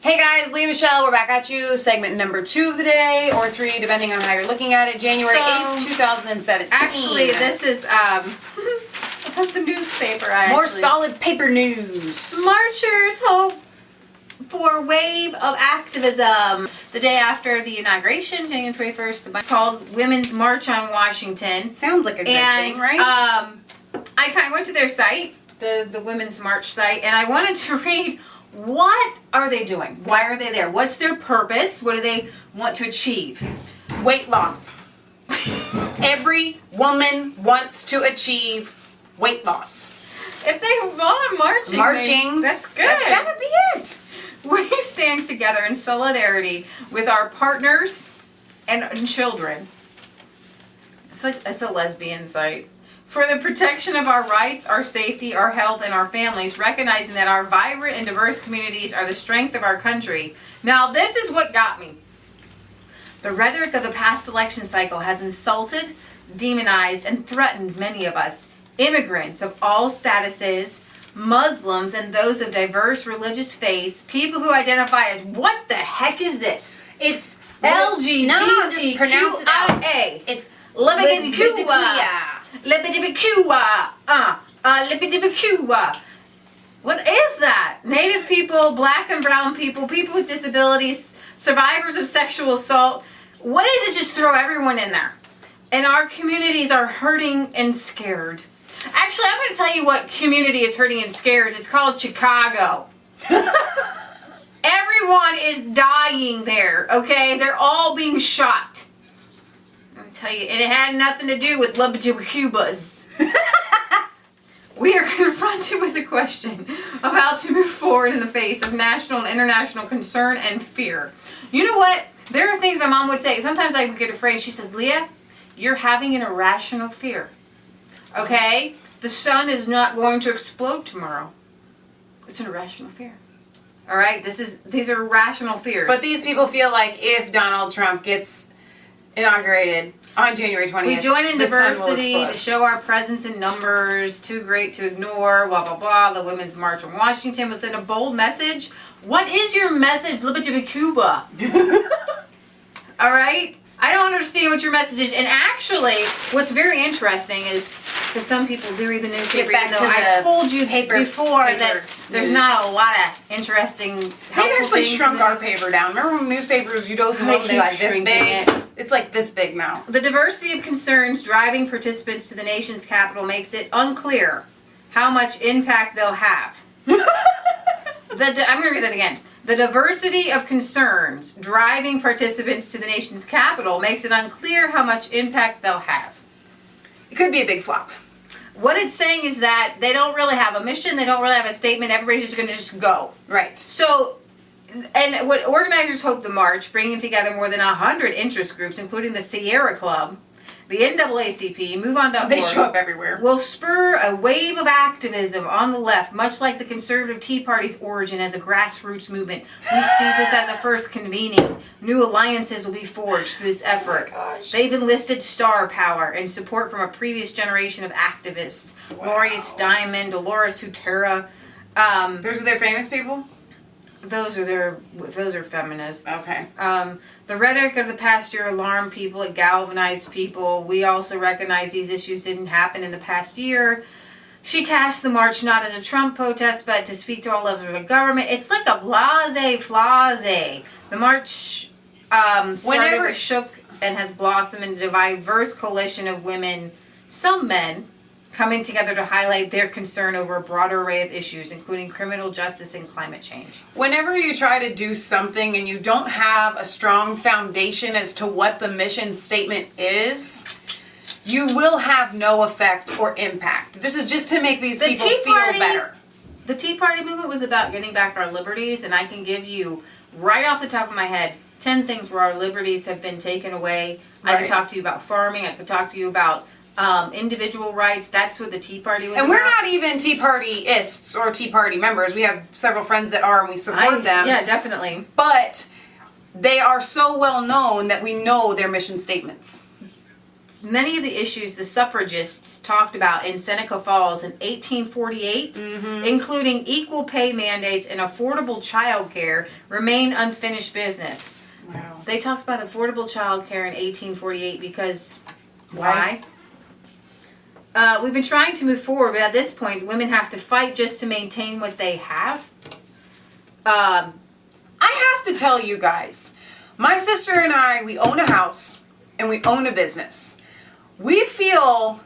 Hey guys, Leah Michelle, we're back at you. Segment number 2 of the day, or 3, depending on how you're looking at it. January 8th, 2017. Actually, this is the newspaper. More solid paper news. Marchers hope for wave of activism. The day after the inauguration, January 21st, called Women's March on Washington. Sounds like a good thing, right? I kind of went to their site, the Women's March site, and I wanted to read, what are they doing? Why are they there? What's their purpose? What do they want to achieve? Weight loss. Every woman wants to achieve weight loss. If they want marching, that's good. That's gotta be it. We stand together in solidarity with our partners and children. It's a lesbian site. For the protection of our rights, our safety, our health, and our families, recognizing that our vibrant and diverse communities are the strength of our country. Now, this is what got me. The rhetoric of the past election cycle has insulted, demonized, and threatened many of us. Immigrants of all statuses, Muslims, and those of diverse religious faiths, people who identify as, what the heck is this? It's LGBTQIA. No, just pronounce it out. It's LGBTQIA. What is that? Native people, black and brown people, people with disabilities, survivors of sexual assault. What is it? Just throw everyone in there. And our communities are hurting and scared. Actually, I'm going to tell you what community is hurting and scared. It's called Chicago. Everyone is dying there, okay? They're all being shot. I'll tell you, and it had nothing to do with Cubas. We are confronted with a question about to move forward in the face of national and international concern and fear. You know what? There are things my mom would say. Sometimes I would get afraid. She says, Leah, you're having an irrational fear. Okay? The sun is not going to explode tomorrow. It's an irrational fear. All right? These are irrational fears. But these people feel like if Donald Trump gets inaugurated on January 20th, we join in the sun will diversity explode. to show our presence in numbers, too great to ignore, blah, blah, blah. The Women's March on Washington will send a bold message. What is your message, Cuba? All right? I don't understand what your message is. And actually, what's very interesting is, because some people do read the newspaper, even though I told you before that there's not a lot of interesting, helpful They've actually things shrunk our paper down. Remember when newspapers, you go through them, they're like this big? It's like this big now. The diversity of concerns driving participants to the nation's capital makes it unclear how much impact they'll have. I'm going to read that again. The diversity of concerns driving participants to the nation's capital makes it unclear how much impact they'll have. It could be a big flop. What it's saying is that they don't really have a mission, they don't really have a statement, everybody's just going to just go. Right. So, and what organizers hope the march, bringing together more than 100 interest groups, including the Sierra Club, the NAACP, MoveOn.org, They show up everywhere. will spur a wave of activism on the left, much like the conservative Tea Party's origin as a grassroots movement. We see this as a first convening. New alliances will be forged through this effort. They've enlisted star power and support from a previous generation of activists. Wow. Gloria Steinem, Dolores Hutera. Those are their famous people? Those are feminists. Okay. The rhetoric of the past year alarmed people, it galvanized people. We also recognize these issues didn't happen in the past year. She cast the march not as a Trump protest, but to speak to all levels of the government. It's like a blase. The march started with shook and has blossomed into a diverse coalition of women, some men, coming together to highlight their concern over a broader array of issues, including criminal justice and climate change. Whenever you try to do something and you don't have a strong foundation as to what the mission statement is, you will have no effect or impact. This is just to make these people feel better. The Tea Party movement was about getting back our liberties, and I can give you, right off the top of my head, 10 things where our liberties have been taken away. Right. I could talk to you about farming. I could talk to you about individual rights. That's what the Tea Party was about. And we're not even Tea Partyists or Tea Party members. We have several friends that are, and we support them. Yeah, definitely. But they are so well known that we know their mission statements. many of the issues the suffragists talked about in Seneca Falls in 1848, including equal pay mandates and affordable child care, remain unfinished business. Wow. They talked about affordable child care in 1848 because why? We've been trying to move forward, but at this point, women have to fight just to maintain what they have. I have to tell you guys, my sister and I, we own a house and we own a business. We feel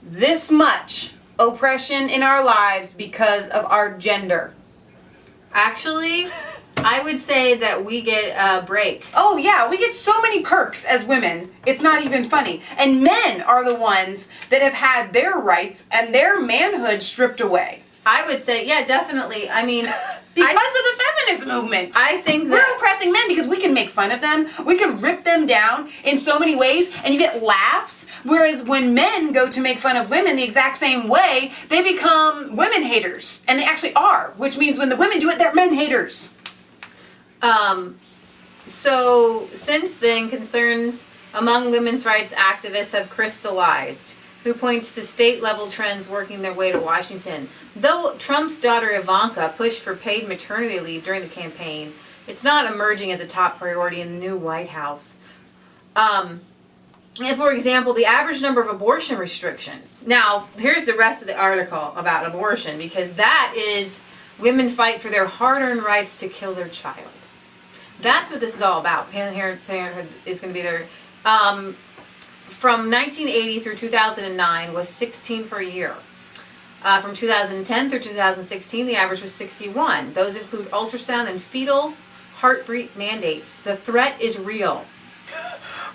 this much oppression in our lives because of our gender. Actually, I would say that we get a break. Oh yeah, we get so many perks as women, it's not even funny. And men are the ones that have had their rights and their manhood stripped away. I would say, yeah, definitely. I mean, Because of the feminist movement. I think We're that oppressing men because we can make fun of them. We can rip them down in so many ways and you get laughs. Whereas when men go to make fun of women the exact same way, they become women haters. And they actually are. Which means when the women do it, they're men haters. So since then, concerns among women's rights activists have crystallized, who points to state-level trends working their way to Washington. Though Trump's daughter Ivanka pushed for paid maternity leave during the campaign, it's not emerging as a top priority in the new White House. And for example, the average number of abortion restrictions. Now, here's the rest of the article about abortion, because that is women fight for their hard-earned rights to kill their child. That's what this is all about. Parenthood is going to be there. From 1980 through 2009 was 16 per year. From 2010 through 2016, the average was 61. Those include ultrasound and fetal heartbeat mandates. The threat is real.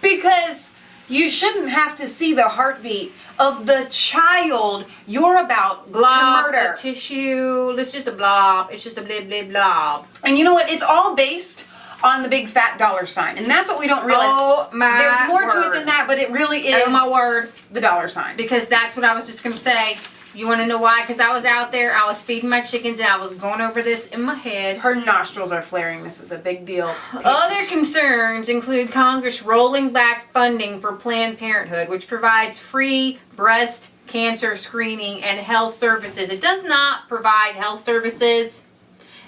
Because you shouldn't have to see the heartbeat of the child you're about Blob, to murder. the tissue, it's just a blob. It's just a blib, blib, blob. And you know what? It's all based on the big fat dollar sign. And that's what we don't realize. Oh my There's more to it word. than that, but it really is Oh my word. the dollar sign. Because that's what I was just going to say. You want to know why? Because I was out there, I was feeding my chickens, and I was going over this in my head. Her nostrils are flaring. This is a big deal. Other concerns include Congress rolling back funding for Planned Parenthood, which provides free breast cancer screening and health services. It does not provide health services.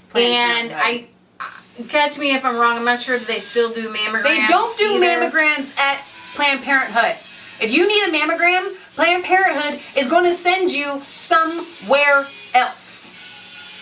Planned And Parenthood. catch me if I'm wrong, I'm not sure that they still do mammograms. They don't do either. mammograms at Planned Parenthood. If you need a mammogram, Planned Parenthood is going to send you somewhere else.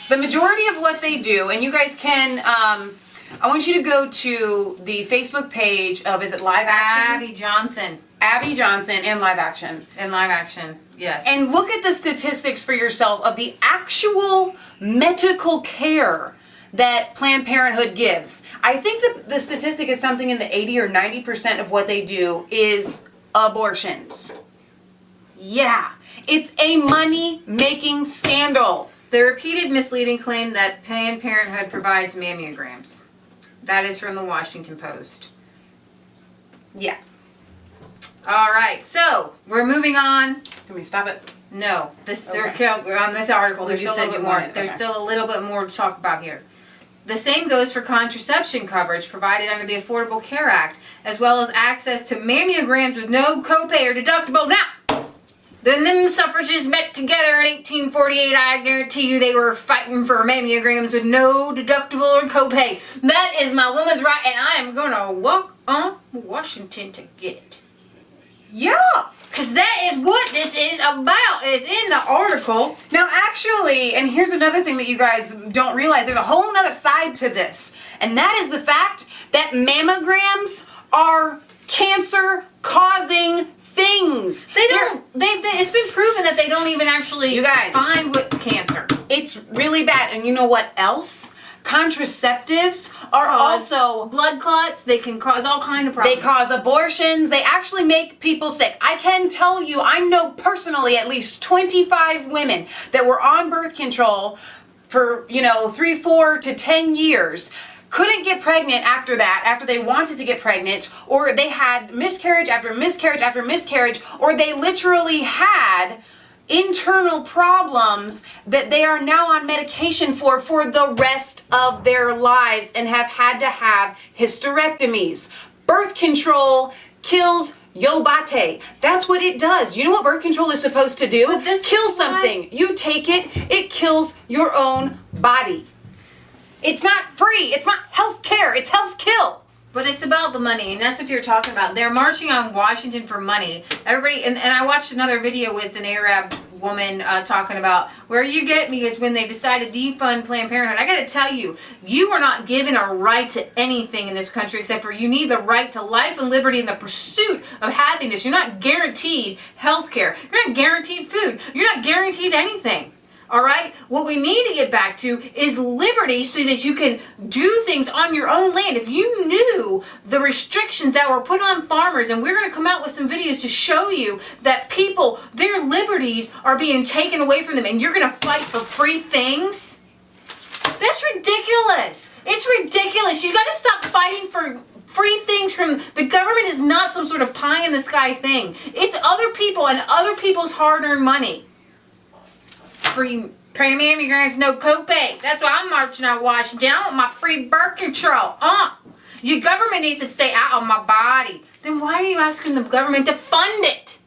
The majority of what they do, and you guys can, I want you to go to the Facebook page of, is it Live Action? Abby Johnson. Abby Johnson and Live Action. In Live Action, yes. And look at the statistics for yourself of the actual medical care that Planned Parenthood gives. I think that the statistic is something in the 80 or 90% of what they do is abortions. Yeah, it's a money-making scandal. The repeated misleading claim that Planned Parenthood provides mammograms. That is from the Washington Post. Yeah. All right, so we're moving on. Can we stop it? No, this Okay. on this article. There's You still a said little you bit more. wanted- There's okay. still a little bit more to talk about here. The same goes for contraception coverage provided under the Affordable Care Act, as well as access to mammograms with no copay or deductible. Now, then them suffragists met together in 1848. I guarantee you they were fighting for mammograms with no deductible or copay. That is my woman's right, and I am gonna walk on Washington to get it. Yeah. Because that is what this is about. It's in the article. Now actually, and here's another thing that you guys don't realize, there's a whole nother side to this. And that is the fact that mammograms are cancer-causing things. They don't. It's been proven that they don't even actually You guys. find what cancer. It's really bad. And you know what else? Contraceptives are also... blood clots. They can cause all kind of They problems. cause abortions. They actually make people sick. I can tell you, I know personally at least 25 women that were on birth control for, 3, 4 to 10 years. Couldn't get pregnant after that, after they wanted to get pregnant, or they had miscarriage after miscarriage after miscarriage, or they literally had internal problems that they are now on medication for the rest of their lives and have had to have hysterectomies. Birth control kills Yobate. That's what it does. You know what birth control is supposed to do? But this Kill is why- something. You take it, it kills your own body. It's not free. It's not health care. It's health kill. But it's about the money, and that's what you're talking about. They're marching on Washington for money. Everybody, and I watched another video with an Arab woman talking about where you get me is when they decide to defund Planned Parenthood. I got to tell you, you are not given a right to anything in this country except for you need the right to life and liberty and the pursuit of happiness. You're not guaranteed health care. You're not guaranteed food. You're not guaranteed anything. All right? What we need to get back to is liberty so that you can do things on your own land. If you knew the restrictions that were put on farmers, and we're going to come out with some videos to show you that people, their liberties are being taken away from them, and you're going to fight for free things? That's ridiculous. It's ridiculous. You got to stop fighting for free things from the government. Is not some sort of pie in the sky thing. It's other people and other people's hard-earned money. Free mammograms, no copay. That's why I'm marching on Washington. I want my free birth control. Your government needs to stay out of my body. Then why are you asking the government to fund it?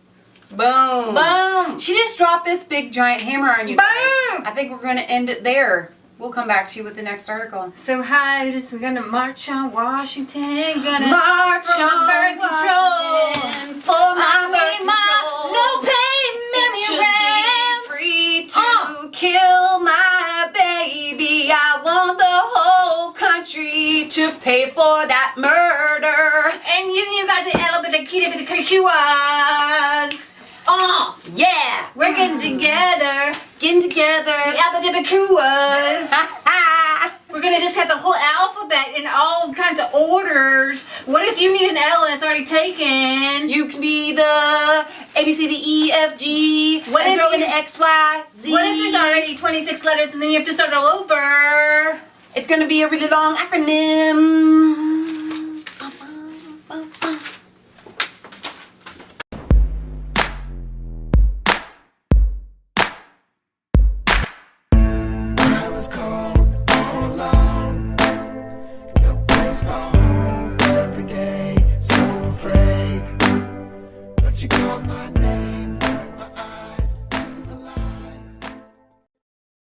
Boom. Boom. She just dropped this big giant hammer on you. Boom. Guys. I think we're going to end it there. We'll come back to you with the next article. So hi, just gonna march on Washington. Gonna March for my on birth Washington control. for my I birth need my control. no pay Should mammograms. be free to kill my baby. I want the whole country to pay for that murder. And you got the LGBTQIAs+. Yeah, We're getting together. getting together. The LGBTQIAs+. We're gonna just have the whole alphabet in all kinds of orders. What if you need an L and it's already taken? You can be the A, B, C, D, E, F, G. What and if throw in you- the X, Y, Z? What if there's already 26 letters and then you have to start all over? It's gonna be a really long acronym. I was called